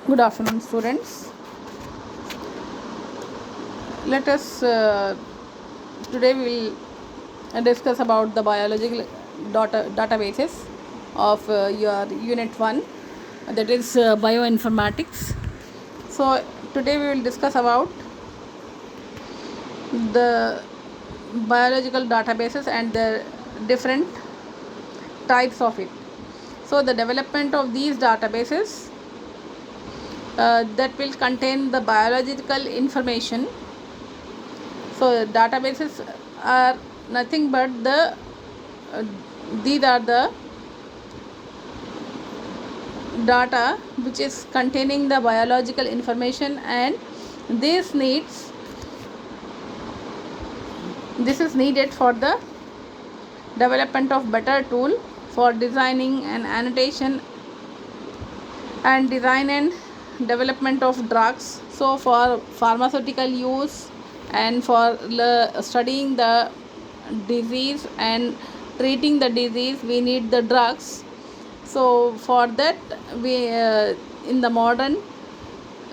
Good afternoon, students. Let us today we will discuss about the biological databases of your Unit 1, that is bioinformatics. So, today we will discuss about the biological databases and the different types of it. So, the development of these databases that will contain the biological information. So databases are nothing but uh, these are the data which is containing the biological information, and this needs this is needed for the development of better tool for designing and annotation and design and development of drugs. So for pharmaceutical use and for studying the disease and treating the disease, we need the drugs. So for that, we in the modern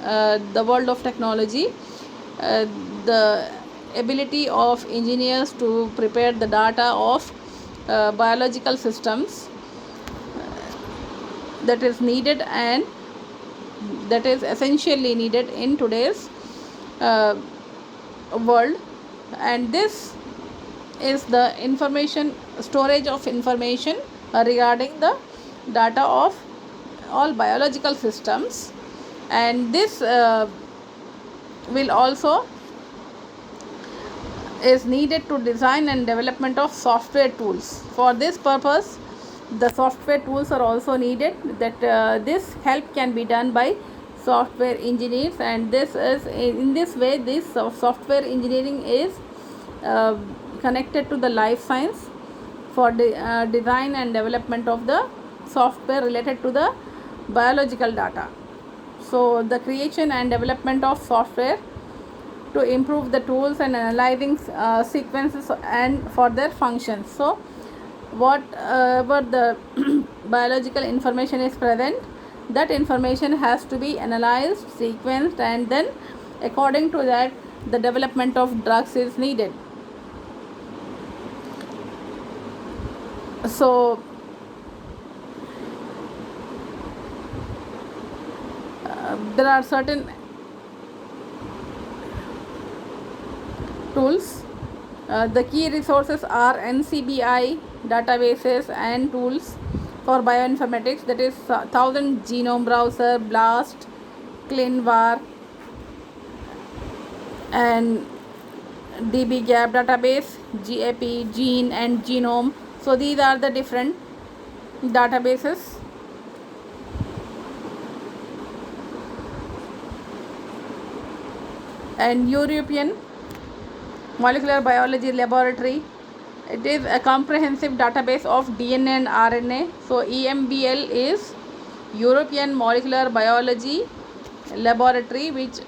the world of technology, uh, the ability of engineers to prepare the data of biological systems, that is needed and that is essentially needed in today's uh, world. And this is the information storage of information regarding the data of all biological systems. And this will also is needed to design and development of software tools. For this purpose, the software tools are also needed, that this help can be done by software engineers. And this is in this way, this software engineering is uh, connected to the life science for the design and development of the software related to the biological data. So the creation and development of software to improve the tools and analyzing sequences and for their functions. So whatever the biological information is present, that information has to be analyzed, sequenced, and then according to that the development of drugs is needed. So there are certain tools. The key resources are NCBI databases and tools for bioinformatics, that is 1000 Genome Browser, BLAST, ClinVar, and dbGaP database, GAP, Gene, and Genome. So these are the different databases. And European Molecular Biology Laboratory, it is a comprehensive database of DNA and RNA. So EMBL is European Molecular Biology Laboratory, which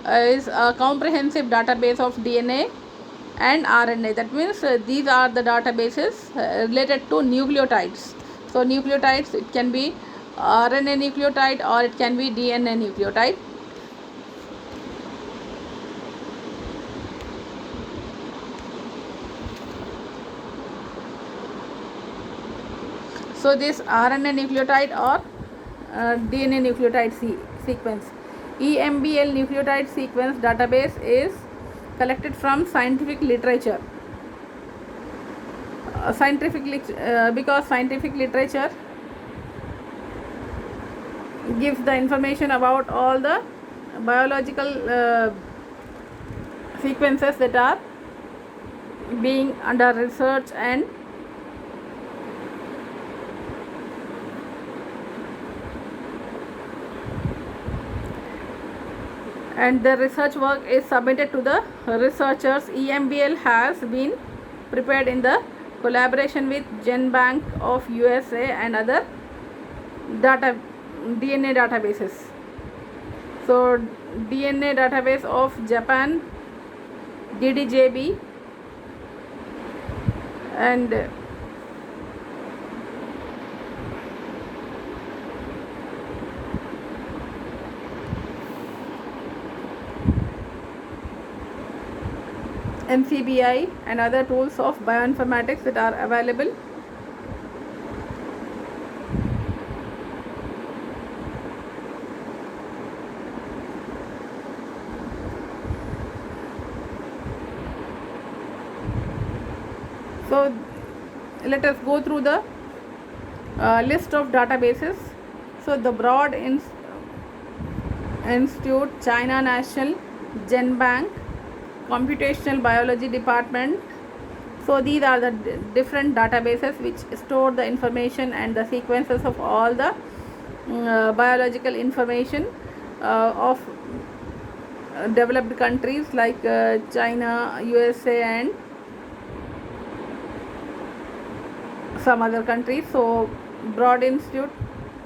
is a comprehensive database of DNA and RNA. That means these are the databases related to nucleotides. So nucleotides, it can be RNA nucleotide or it can be DNA nucleotide. So this RNA nucleotide or DNA nucleotide sequence, EMBL nucleotide sequence database is collected from scientific literature. Because scientific literature gives the information about all the biological sequences that are being under research, and the research work is submitted to the researchers. EMBL has been prepared in the collaboration with GenBank of USA and other DNA databases. So DNA database of Japan, DDJB, and NCBI and other tools of bioinformatics that are available. So let us go through the list of databases. So the Broad Institute, China National GenBank, Computational Biology Department. So these are the different databases which store the information and the sequences of all the biological information of developed countries like China, USA and some other countries. So Broad Institute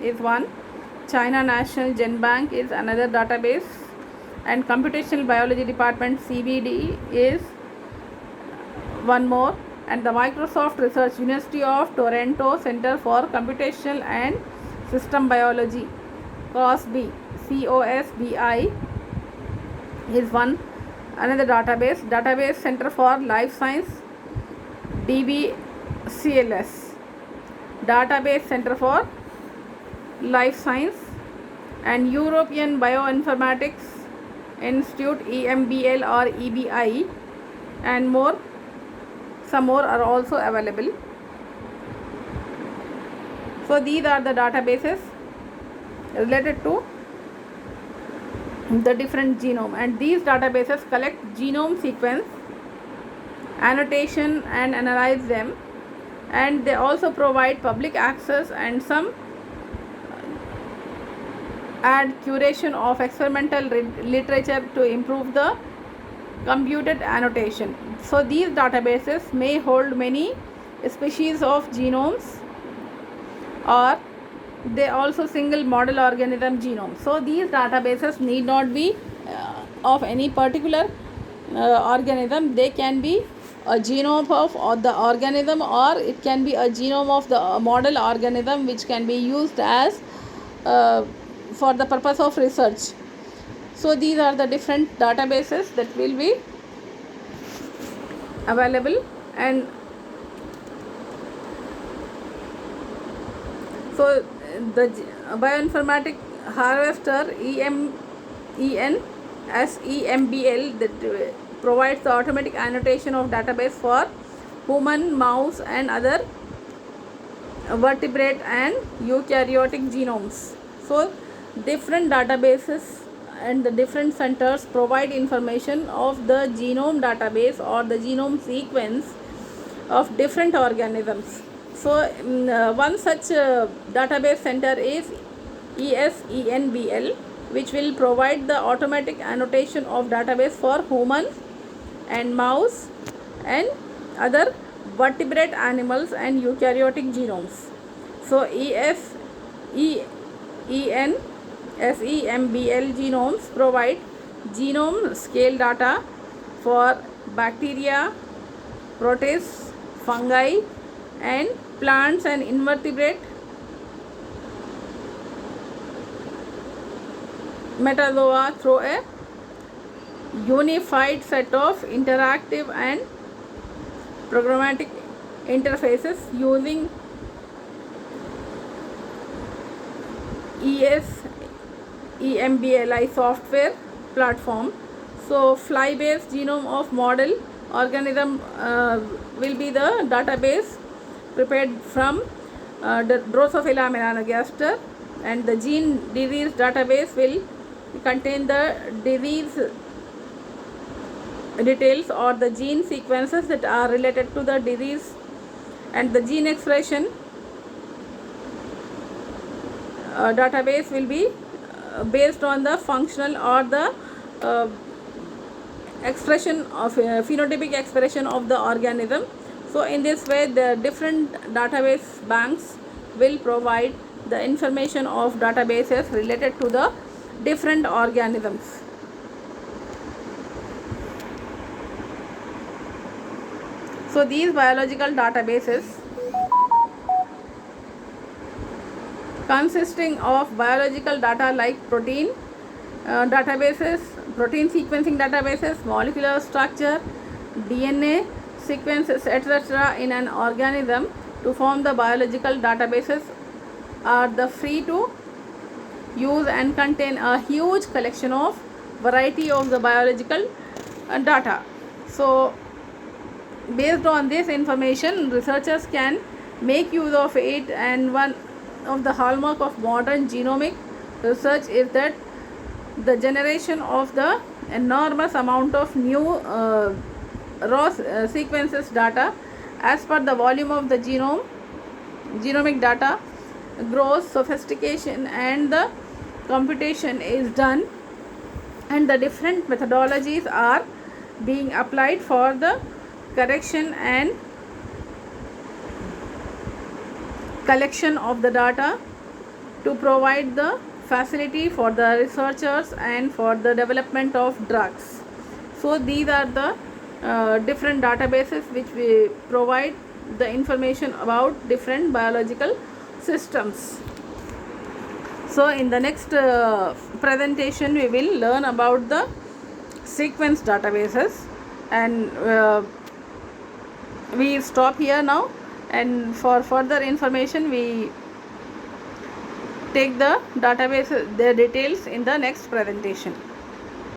is one, China National GenBank is another database, and Computational Biology Department CBD is one more, and the Microsoft Research University of Toronto Center for Computational and System Biology COSBI is one another database Center for Life Science DBCLS, Database Center for Life Science, and European Bioinformatics Institute EMBL or EBI, and some more are also available. So these are the databases related to the different genome, and these databases collect genome sequence, annotation and analyze them, and they also provide public access and some add curation of experimental literature to improve the computed annotation. So these databases may hold many species of genomes, or they also single model organism genome. So these databases need not be of any particular organism. They can be a genome of the organism, or it can be a genome of the model organism, which can be used as for the purpose of research. So these are the different databases that will be available. And so the bioinformatic harvester ENSEMBL that provides the automatic annotation of database for human, mouse and other vertebrate and eukaryotic genomes. So different databases and the different centers provide information of the genome database or the genome sequence of different organisms. So one such database center is ESENBL, which will provide the automatic annotation of database for human and mouse and other vertebrate animals and eukaryotic genomes. So ENSEMBL genomes provide genome scale data for bacteria, protists, fungi and plants and invertebrate metazoa through a unified set of interactive and programmatic interfaces using ESEMBLI software platform. So fly-based genome of model organism will be the database prepared from the Drosophila melanogaster, and the gene disease database will contain the disease details or the gene sequences that are related to the disease, and the gene expression database will be based on the functional or the expression of phenotypic expression of the organism. So in this way the different database banks will provide the information of databases related to the different organisms. So these biological databases consisting of biological data like protein databases, protein sequencing databases, molecular structure, DNA sequences, etc. in an organism to form the biological databases are the free to use and contain a huge collection of variety of the biological data. So based on this information, researchers can make use of it, and one of the hallmark of modern genomic research is that the generation of the enormous amount of new raw sequences data as per the volume of the genomic data grows, sophistication and the computation is done, and the different methodologies are being applied for the correction and collection of the data to provide the facility for the researchers and for the development of drugs. So these are the different databases which we provide the information about different biological systems. So in the next presentation we will learn about the sequence databases, and we stop here now, and for further information we take the database, the details in the next presentation.